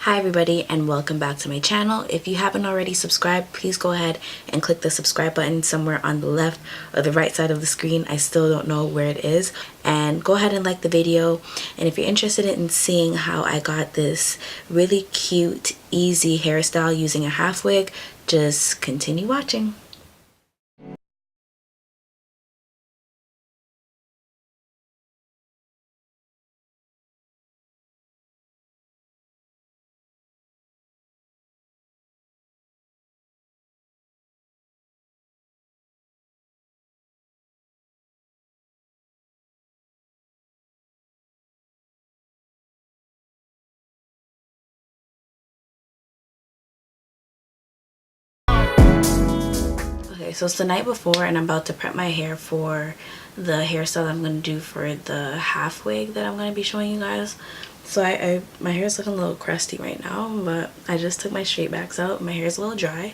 Hi everybody and welcome back to my channel. If you haven't already subscribed, please go ahead and click the subscribe button somewhere on the left or the right side of the screen. I still don't know where it is. And go ahead and like the video. And if you're interested in seeing how I got this really cute, easy hairstyle using a half wig, just continue watching. Okay, so it's the night before and I'm about to prep my hair for the hairstyle I'm going to do for the half wig that I'm going to be showing you guys. So my hair is looking a little crusty right now, but I just took my straight backs out. My hair is a little dry,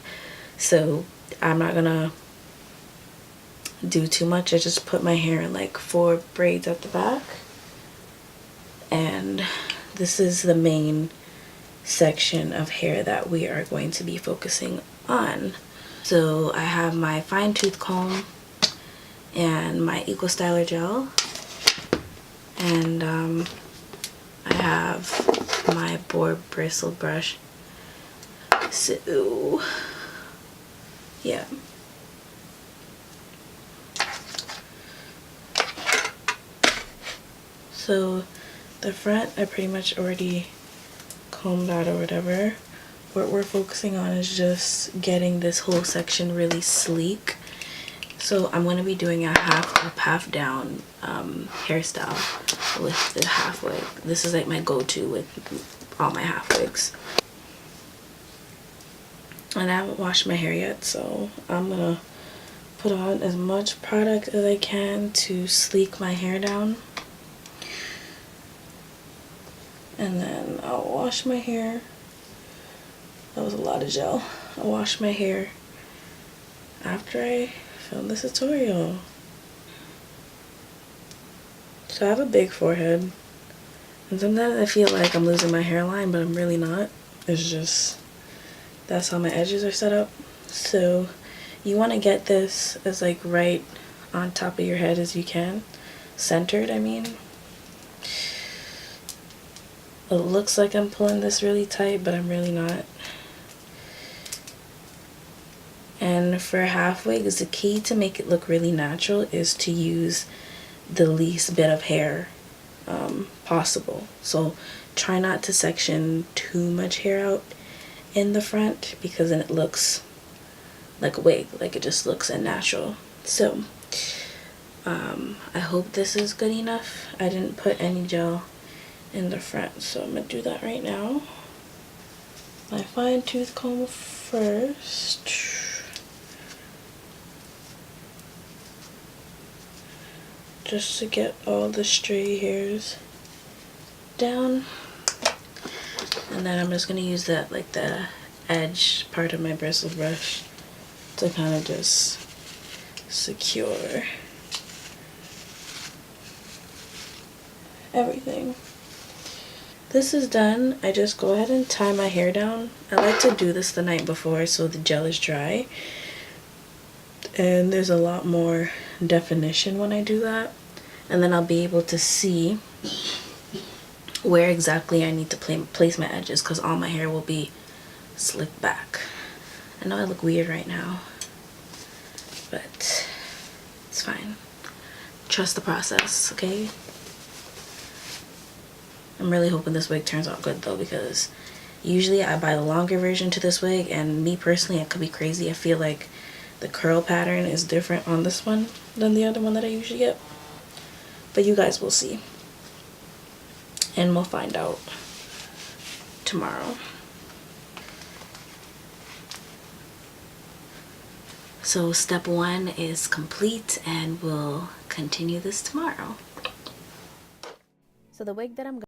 so I'm not going to do too much. I just put my hair in like 4 braids at the back. And this is the main section of hair that we are going to be focusing on. So I have my fine tooth comb and my Eco Styler gel, and I have my boar bristle brush. So yeah. So the front I pretty much already combed out or whatever. What we're focusing on is just getting this whole section really sleek. So I'm going to be doing a half up, half down hairstyle with the half wig. This is like my go-to with all my half wigs. And I haven't washed my hair yet, so I'm going to put on as much product as I can to sleek my hair down. And then I'll wash my hair. That was a lot of gel. I'll wash my hair after I film this tutorial. So I have a big forehead, and sometimes I feel like I'm losing my hairline, but I'm really not. It's just, that's how my edges are set up. So you want to get this as like right on top of your head as you can. Centered, I mean. It looks like I'm pulling this really tight, but I'm really not. And for half wigs, the key to make it look really natural is to use the least bit of hair possible. So try not to section too much hair out in the front, because then it looks like a wig, like it just looks unnatural. So I hope this is good enough. I didn't put any gel in the front, so I'm gonna do that right now. My fine tooth comb first. Just to get all the stray hairs down. And then I'm just going to use that, like the edge part of my bristle brush, to kind of just secure everything. This is done. I just go ahead and tie my hair down. I like to do this the night before so the gel is dry. And there's a lot more definition when I do that. And then I'll be able to see where exactly I need to place my edges, because all my hair will be slicked back. I know I look weird right now, but it's fine. Trust the process, okay? I'm really hoping this wig turns out good though, because usually I buy the longer version to this wig, and me personally, I could be crazy. I feel like the curl pattern is different on this one than the other one that I usually get. But you guys will see. And we'll find out tomorrow. So step 1 is complete, and we'll continue this tomorrow. So the wig that I'm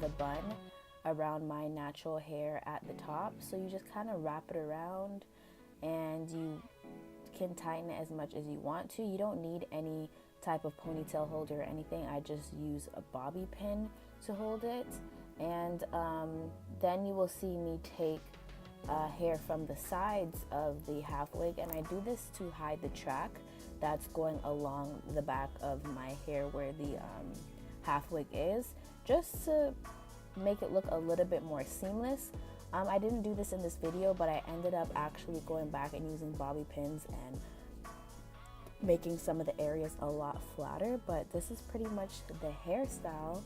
the bun around my natural hair at the top. So you just kind of wrap it around and you can tighten it as much as you want to. You don't need any type of ponytail holder or anything. I just use a bobby pin to hold it. And then you will see me take hair from the sides of the half wig, and I do this to hide the track that's going along the back of my hair where the half wig is, just to make it look a little bit more seamless. I didn't do this in this video, but I ended up actually going back and using bobby pins and making some of the areas a lot flatter. But this is pretty much the hairstyle.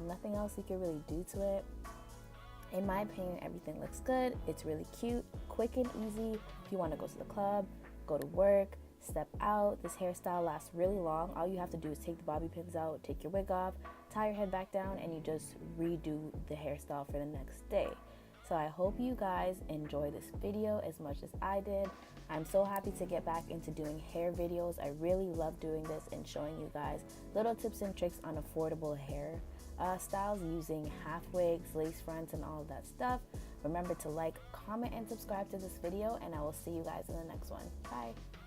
Nothing else you can really do to it. In my opinion, everything looks good. It's really cute, quick and easy. If you want to go to the club, go to work, step out, this hairstyle lasts really long. All you have to do is take the bobby pins out, take your wig off, tie your head back down, and you just redo the hairstyle for the next day. So I hope you guys enjoy this video as much as I did. I'm so happy to get back into doing hair videos. I really love doing this and showing you guys little tips and tricks on affordable hair styles using half wigs, lace fronts, and all of that stuff. Remember to like, comment, and subscribe to this video, and I will see you guys in the next one. Bye.